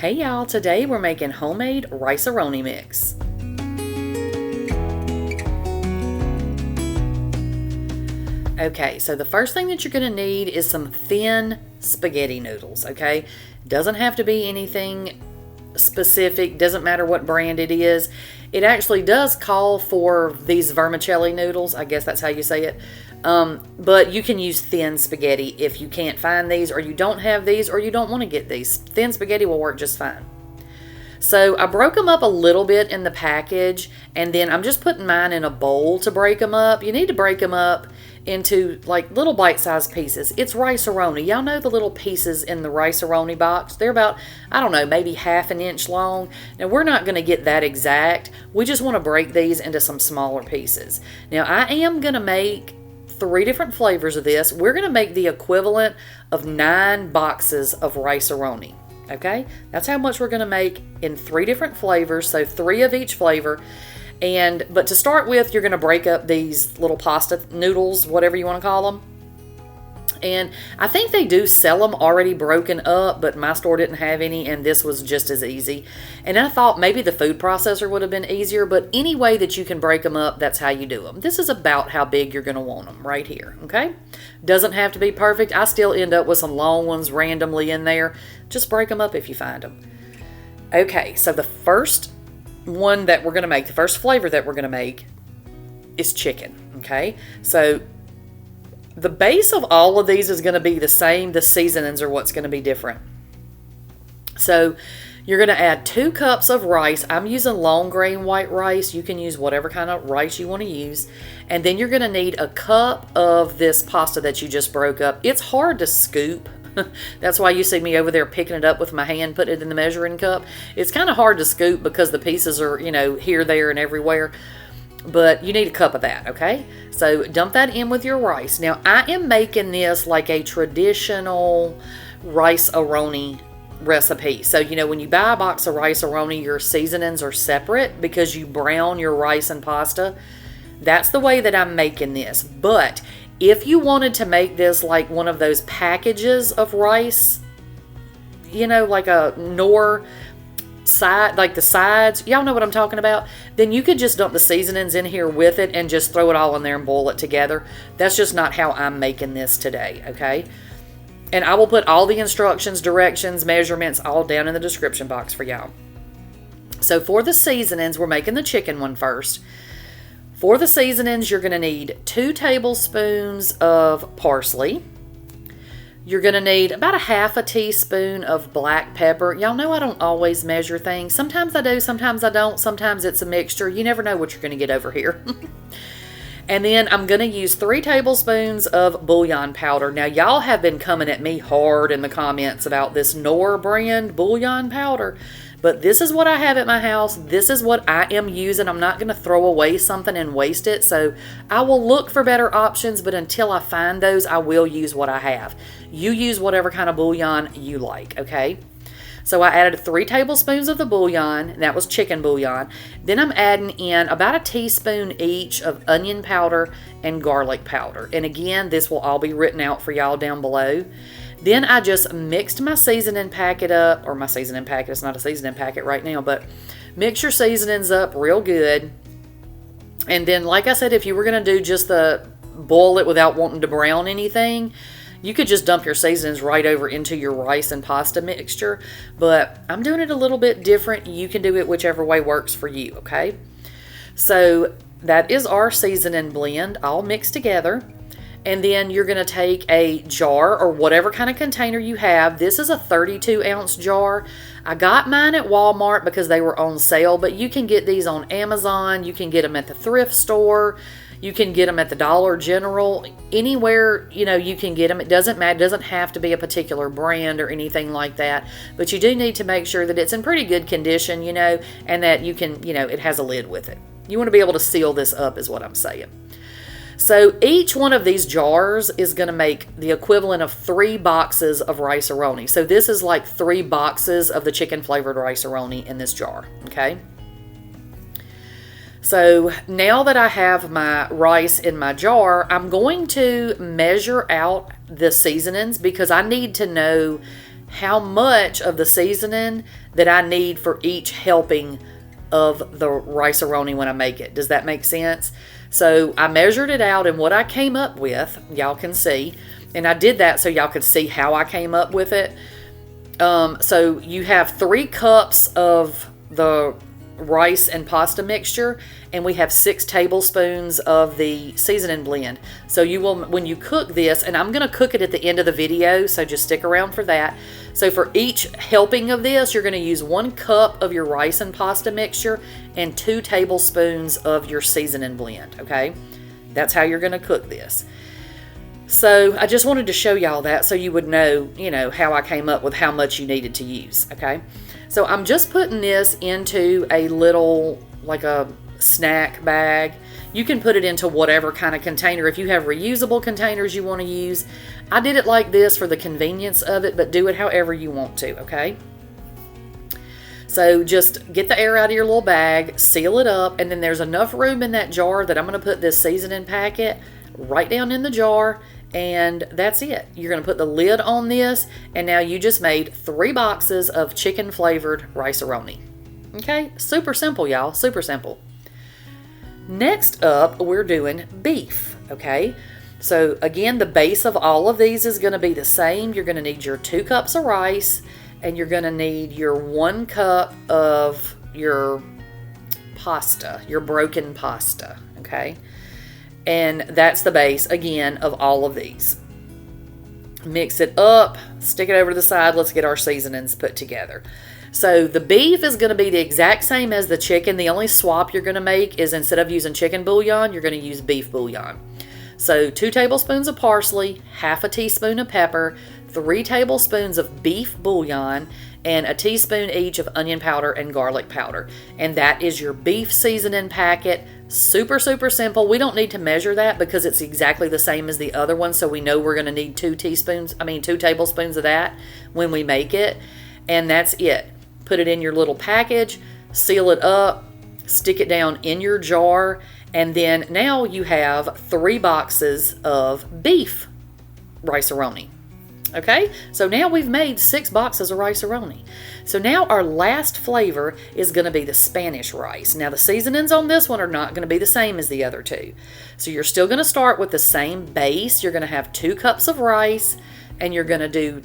Hey y'all, today we're making homemade rice-a-roni mix. Okay, so the first thing that you're going to need is some thin spaghetti noodles, okay? Doesn't have to be anything specific, doesn't matter what brand it is. It actually does call for these vermicelli noodles, I guess that's how you say it. But you can use thin spaghetti if you can't find these, or you don't have these, or you don't want to get these. Thin spaghetti will work just fine. So I broke them up a little bit in the package, and then I'm just putting mine in a bowl to break them up. You need to break them up into like little bite-sized pieces. It's rice-a-roni. Y'all know the little pieces in the rice-a-roni box? They're about, I don't know, maybe half an inch long. Now we're not going to get that exact. We just want to break these into some smaller pieces. Now I am going to make 3 different flavors of this. We're going to make the equivalent of 9 boxes of rice-a-roni. Okay, that's how much we're going to make in 3 different flavors, so 3 of each flavor. But to start with, you're going to break up these little pasta noodles, whatever you want to call them. And I think they do sell them already broken up, but my store didn't have any, and this was just as easy. And I thought maybe the food processor would have been easier, but any way that you can break them up, that's how you do them. This is about how big you're going to want them right here, okay? Doesn't have to be perfect. I still end up with some long ones randomly in there. Just break them up if you find them. Okay, so the first one that we're going to make, the first flavor that we're going to make is chicken, okay? So the base of all of these is going to be the same. The seasonings are what's going to be different. So you're going to add 2 cups of rice. I'm using long grain white rice. You can use whatever kind of rice you want to use. And then you're going to need a cup of this pasta that you just broke up. It's hard to scoop. That's why you see me over there picking it up with my hand, putting it in the measuring cup. It's kind of hard to scoop because the pieces are, you know, here, there, and everywhere. But you need a cup of that, okay? So dump that in with your rice. Now, I am making this like a traditional rice-a-roni recipe. So, you know, when you buy a box of rice-a-roni, your seasonings are separate because you brown your rice and pasta. That's the way that I'm making this. But if you wanted to make this like one of those packages of rice, you know, like a Knorr side, like the sides, y'all know what I'm talking about, then you could just dump the seasonings in here with it and just throw it all in there and boil it together. That's just not how I'm making this today, okay? And I will put all the instructions, directions, measurements all down in the description box for y'all. So for the seasonings, we're making the chicken one first. For the seasonings, you're going to need 2 tablespoons of parsley. You're going to need about a half a teaspoon of black pepper. Y'all know I don't always measure things. Sometimes I do, sometimes I don't. Sometimes it's a mixture. You never know what you're going to get over here. And then I'm going to use 3 tablespoons of bouillon powder. Now, y'all have been coming at me hard in the comments about this Knorr brand bouillon powder. But this is what I have at my house. This is what I am using. I'm not going to throw away something and waste it. So I will look for better options, but until I find those, I will use what I have. You use whatever kind of bouillon you like, okay? So I added 3 tablespoons of the bouillon, and that was chicken bouillon. Then I'm adding in about a teaspoon each of onion powder and garlic powder. And again, this will all be written out for y'all down below. Then I just mixed my seasoning packet up, or my seasoning packet, it's not a seasoning packet right now, but mix your seasonings up real good. And then, like I said, if you were going to do just the boil it without wanting to brown anything, you could just dump your seasonings right over into your rice and pasta mixture. But I'm doing it a little bit different. You can do it whichever way works for you, okay? So that is our seasoning blend all mixed together. And then you're going to take a jar or whatever kind of container you have. This is a 32-ounce jar. I got mine at Walmart because they were on sale, but you can get these on Amazon. You can get them at the thrift store. You can get them at the Dollar General. Anywhere, you know, you can get them. It doesn't matter. It doesn't have to be a particular brand or anything like that. But you do need to make sure that it's in pretty good condition, you know, and that you can, you know, it has a lid with it. You want to be able to seal this up is what I'm saying. So each one of these jars is going to make the equivalent of 3 boxes of rice-a-roni. So this is like 3 boxes of the chicken flavored rice-a-roni in this jar, okay? So now that I have my rice in my jar, I'm going to measure out the seasonings because I need to know how much of the seasoning that I need for each helping of the rice-a-roni when I make it. Does that make sense? So I measured it out, and what I came up with, y'all can see, and I did that so y'all could see how I came up with it. So you have 3 cups of the rice and pasta mixture, and we have 6 tablespoons of the seasoning blend. So you will, when you cook this, and I'm going to cook it at the end of the video, so just stick around for that. So for each helping of this, you're going to use 1 cup of your rice and pasta mixture and 2 tablespoons of your seasoning blend, okay? That's how you're going to cook this. So I just wanted to show y'all that so you would know, how I came up with how much you needed to use, okay? So I'm just putting this into a little, like a snack bag. You can put it into whatever kind of container. If you have reusable containers you want to use, I did it like this for the convenience of it, but do it however you want to, okay? So just get the air out of your little bag, seal it up, and then there's enough room in that jar that I'm going to put this seasoning packet right down in the jar, and that's it. You're going to put the lid on this, and now you just made 3 boxes of chicken flavored rice-a-roni. Okay, super simple, y'all, super simple. Next up, we're doing beef, okay? So again, the base of all of these is going to be the same. You're going to need your 2 cups of rice, and you're going to need your 1 cup of your pasta, your broken pasta, okay? And that's the base, again, of all of these. Mix it up, stick it over to the side. Let's get our seasonings put together. So the beef is going to be the exact same as the chicken. The only swap you're going to make is instead of using chicken bouillon, you're going to use beef bouillon. So 2 tablespoons of parsley, half a teaspoon of pepper, 3 tablespoons of beef bouillon, and a teaspoon each of onion powder and garlic powder. And that is your beef seasoning packet. Super, super simple. We don't need to measure that because it's exactly the same as the other one. So we know we're going to need 2 tablespoons of that when we make it. And that's it. Put it in your little package, seal it up, stick it down in your jar, and then now you have 3 boxes of beef rice-a-roni. Okay, so now we've made 6 boxes of rice-a-roni. So now our last flavor is going to be the Spanish rice. Now the seasonings on this one are not going to be the same as the other 2. So you're still going to start with the same base. You're going to have 2 cups of rice, and you're going to do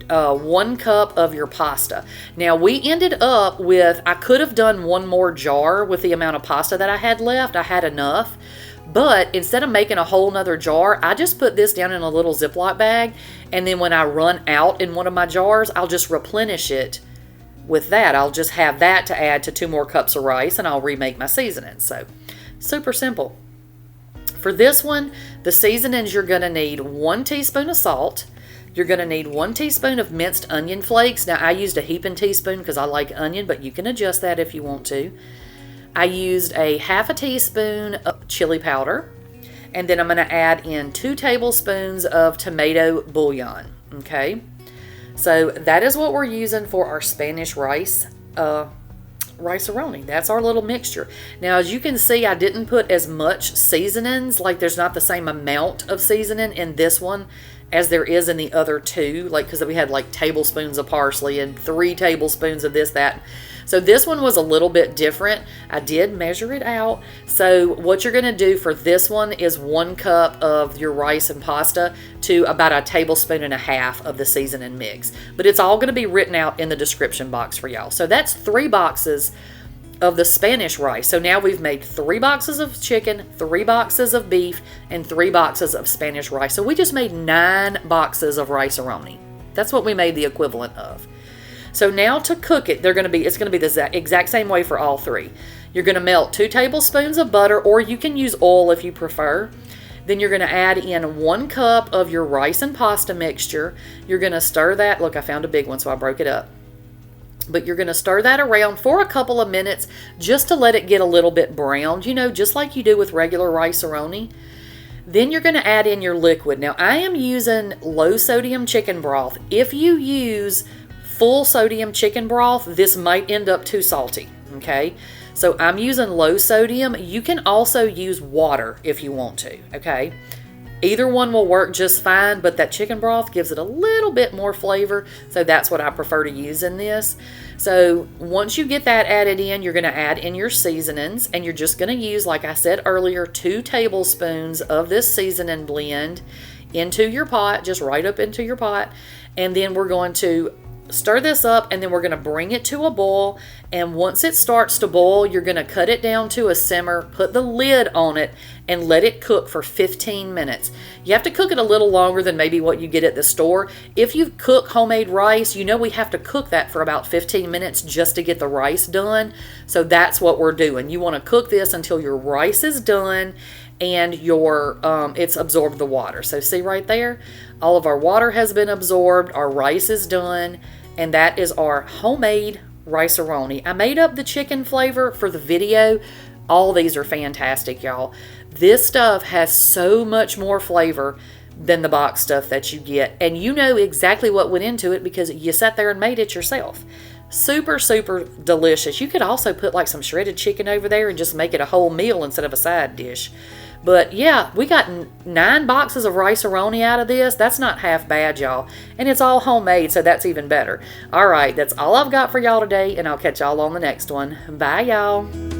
1 cup of your pasta. Now we ended up with, I could have done 1 more jar with the amount of pasta that I had left. I had enough. But instead of making a whole nother jar, I just put this down in a little Ziploc bag, and then when I run out in one of my jars, I'll just replenish it with that. I'll just have that to add to 2 more cups of rice, and I'll remake my seasonings. So super simple. For this one, the seasonings, you're going to need 1 teaspoon of salt. You're going to need 1 teaspoon of minced onion flakes. Now I used a heaping teaspoon because I like onion, but you can adjust that if you want to. I used a half a teaspoon of chili powder, and then I'm going to add in 2 tablespoons of tomato bouillon, okay? So that is what we're using for our Spanish rice-a-roni. That's our little mixture. Now, as you can see, I didn't put as much seasonings, like there's not the same amount of seasoning in this one as there is in the other 2, like because we had like tablespoons of parsley and 3 tablespoons of this, that. So this one was a little bit different. I did measure it out. So what you're going to do for this one is 1 cup of your rice and pasta to about a tablespoon and a half of the seasoning mix. But it's all going to be written out in the description box for y'all. So that's 3 boxes of the Spanish rice. So now we've made 3 boxes of chicken, 3 boxes of beef, and 3 boxes of Spanish rice. So we just made 9 boxes of rice-a-roni. That's what we made the equivalent of. So now to cook it, it's going to be the exact same way for all 3. You're going to melt 2 tablespoons of butter, or you can use oil if you prefer. Then you're going to add in 1 cup of your rice and pasta mixture. You're going to stir that. Look, I found a big one, so I broke it up. But you're going to stir that around for a couple of minutes just to let it get a little bit browned, just like you do with regular rice-a-roni. Then you're going to add in your liquid. Now, I am using low sodium chicken broth. If you use full sodium chicken broth, this might end up too salty, okay? So I'm using low sodium. You can also use water if you want to, okay? Either one will work just fine, but that chicken broth gives it a little bit more flavor, so that's what I prefer to use in this. So once you get that added in, you're going to add in your seasonings, and you're just going to use, like I said earlier, 2 tablespoons of this seasoning blend into your pot, just right up into your pot, and then we're going to stir this up, and then we're going to bring it to a boil. And once it starts to boil, you're going to cut it down to a simmer, put the lid on it, and let it cook for 15 minutes. You have to cook it a little longer than maybe what you get at the store. If you cook homemade rice, you know we have to cook that for about 15 minutes just to get the rice done. So that's what we're doing. You want to cook this until your rice is done and your it's absorbed the water. So see right there, all of our water has been absorbed, our rice is done, and that is our homemade rice-a-roni. I made up the chicken flavor for the video. All these are fantastic, y'all. This stuff has so much more flavor than the box stuff that you get, and you know exactly what went into it because you sat there and made it yourself. Super, super delicious. You could also put like some shredded chicken over there and just make it a whole meal instead of a side dish. But yeah, we got 9 boxes of rice-a-roni out of this. That's not half bad, y'all. And it's all homemade, so that's even better. All right, that's all I've got for y'all today, and I'll catch y'all on the next one. Bye, y'all.